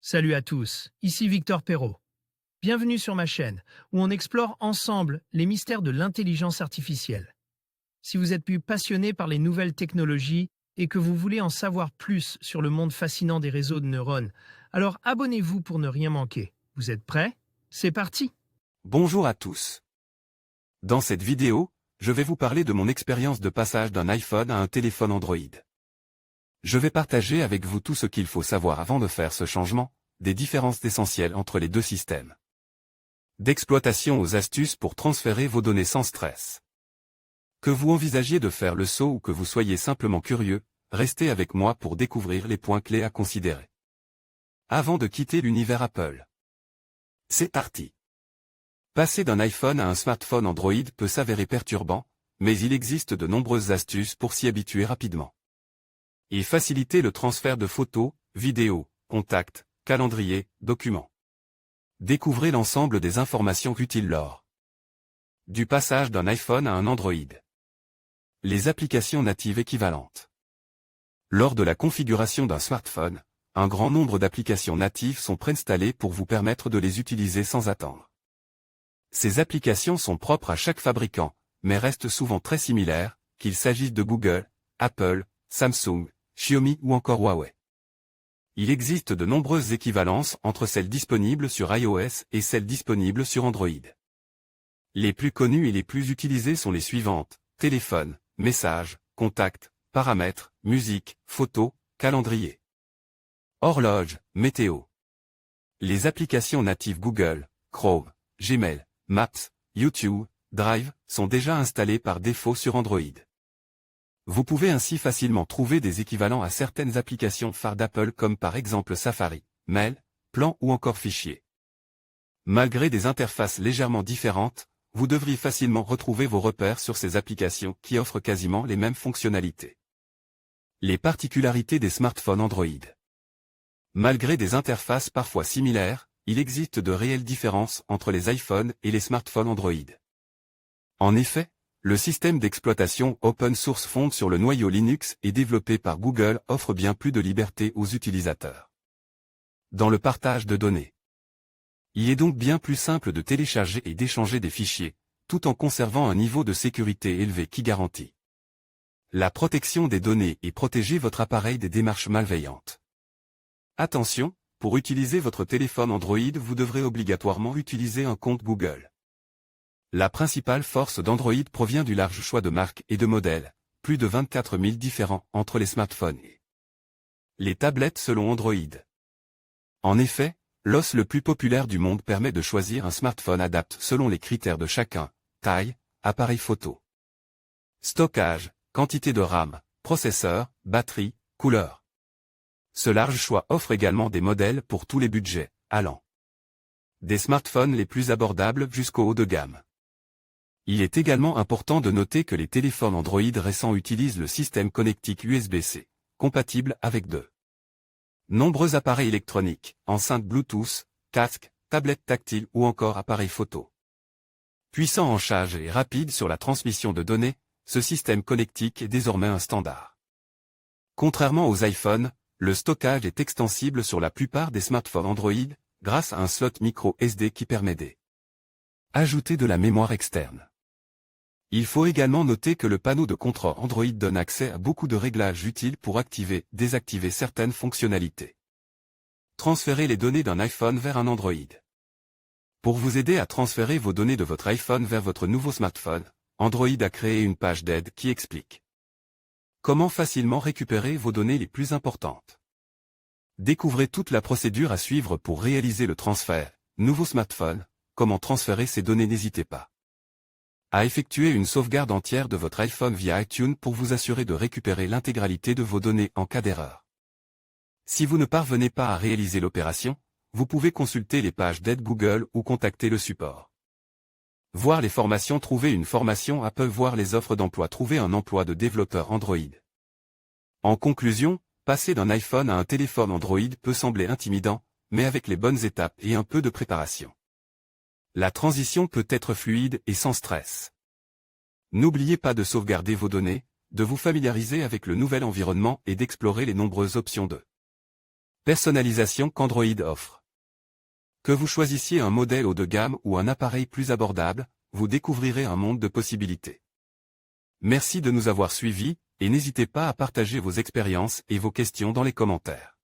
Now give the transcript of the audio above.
Salut à tous, ici Victor Perrault. Bienvenue sur ma chaîne, où on explore ensemble les mystères de l'intelligence artificielle. Si vous êtes plus passionné par les nouvelles technologies et que vous voulez en savoir plus sur le monde fascinant des réseaux de neurones, alors abonnez-vous pour ne rien manquer. Vous êtes prêts? C'est parti! Bonjour à tous. Dans cette vidéo, je vais vous parler de mon expérience de passage d'un iPhone à un téléphone Android. Je vais partager avec vous tout ce qu'il faut savoir avant de faire ce changement, des différences essentielles entre les deux systèmes. D'exploitation aux astuces pour transférer vos données sans stress. Que vous envisagiez de faire le saut ou que vous soyez simplement curieux, restez avec moi pour découvrir les points clés à considérer. Avant de quitter l'univers Apple. C'est parti. Passer d'un iPhone à un smartphone Android peut s'avérer perturbant, mais il existe de nombreuses astuces pour s'y habituer rapidement. Et faciliter le transfert de photos, vidéos, contacts, calendriers, documents. Découvrez l'ensemble des informations utiles lors du passage d'un iPhone à un Android. Les applications natives équivalentes. Lors de la configuration d'un smartphone, un grand nombre d'applications natives sont préinstallées pour vous permettre de les utiliser sans attendre. Ces applications sont propres à chaque fabricant, mais restent souvent très similaires, qu'il s'agisse de Google, Apple, Samsung, Xiaomi ou encore Huawei. Il existe de nombreuses équivalences entre celles disponibles sur iOS et celles disponibles sur Android. Les plus connues et les plus utilisées sont les suivantes: téléphone, messages, contacts, paramètres, musique, photos, calendrier. Horloge, météo. Les applications natives Google, Chrome, Gmail, Maps, YouTube, Drive sont déjà installées par défaut sur Android. Vous pouvez ainsi facilement trouver des équivalents à certaines applications phares d'Apple comme par exemple Safari, Mail, Plan ou encore Fichier. Malgré des interfaces légèrement différentes, vous devriez facilement retrouver vos repères sur ces applications qui offrent quasiment les mêmes fonctionnalités. Les particularités des smartphones Android. Malgré des interfaces parfois similaires, il existe de réelles différences entre les iPhones et les smartphones Android. En effet, le système d'exploitation open source fondé sur le noyau Linux et développé par Google offre bien plus de liberté aux utilisateurs. Dans le partage de données. Il est donc bien plus simple de télécharger et d'échanger des fichiers, tout en conservant un niveau de sécurité élevé qui garantit la protection des données et protéger votre appareil des démarches malveillantes. Attention, pour utiliser votre téléphone Android, vous devrez obligatoirement utiliser un compte Google. La principale force d'Android provient du large choix de marques et de modèles, plus de 24 000 différents entre les smartphones et les tablettes selon Android. En effet, l'os le plus populaire du monde permet de choisir un smartphone adapté selon les critères de chacun: taille, appareil photo, stockage, quantité de RAM, processeur, batterie, couleur. Ce large choix offre également des modèles pour tous les budgets, allant des smartphones les plus abordables jusqu'au haut de gamme. Il est également important de noter que les téléphones Android récents utilisent le système connectique USB-C, compatible avec de nombreux appareils électroniques, enceintes Bluetooth, casques, tablettes tactiles ou encore appareils photo. Puissant en charge et rapide sur la transmission de données, ce système connectique est désormais un standard. Contrairement aux iPhones, le stockage est extensible sur la plupart des smartphones Android, grâce à un slot micro SD qui permet d'ajouter de la mémoire externe. Il faut également noter que le panneau de contrôle Android donne accès à beaucoup de réglages utiles pour activer, désactiver certaines fonctionnalités. Transférer les données d'un iPhone vers un Android. Pour vous aider à transférer vos données de votre iPhone vers votre nouveau smartphone, Android a créé une page d'aide qui explique comment facilement récupérer vos données les plus importantes. Découvrez toute la procédure à suivre pour réaliser le transfert. Nouveau smartphone, comment transférer ces données? N'hésitez pas à effectuer une sauvegarde entière de votre iPhone via iTunes pour vous assurer de récupérer l'intégralité de vos données en cas d'erreur. Si vous ne parvenez pas à réaliser l'opération, vous pouvez consulter les pages d'aide Google ou contacter le support. Voir les formations, trouver une formation Apple, voir les offres d'emploi, trouver un emploi de développeur Android. En conclusion, passer d'un iPhone à un téléphone Android peut sembler intimidant, mais avec les bonnes étapes et un peu de préparation, la transition peut être fluide et sans stress. N'oubliez pas de sauvegarder vos données, de vous familiariser avec le nouvel environnement et d'explorer les nombreuses options de Personnalisation qu'Android offre. Que vous choisissiez un modèle haut de gamme ou un appareil plus abordable, vous découvrirez un monde de possibilités. Merci de nous avoir suivis, et n'hésitez pas à partager vos expériences et vos questions dans les commentaires.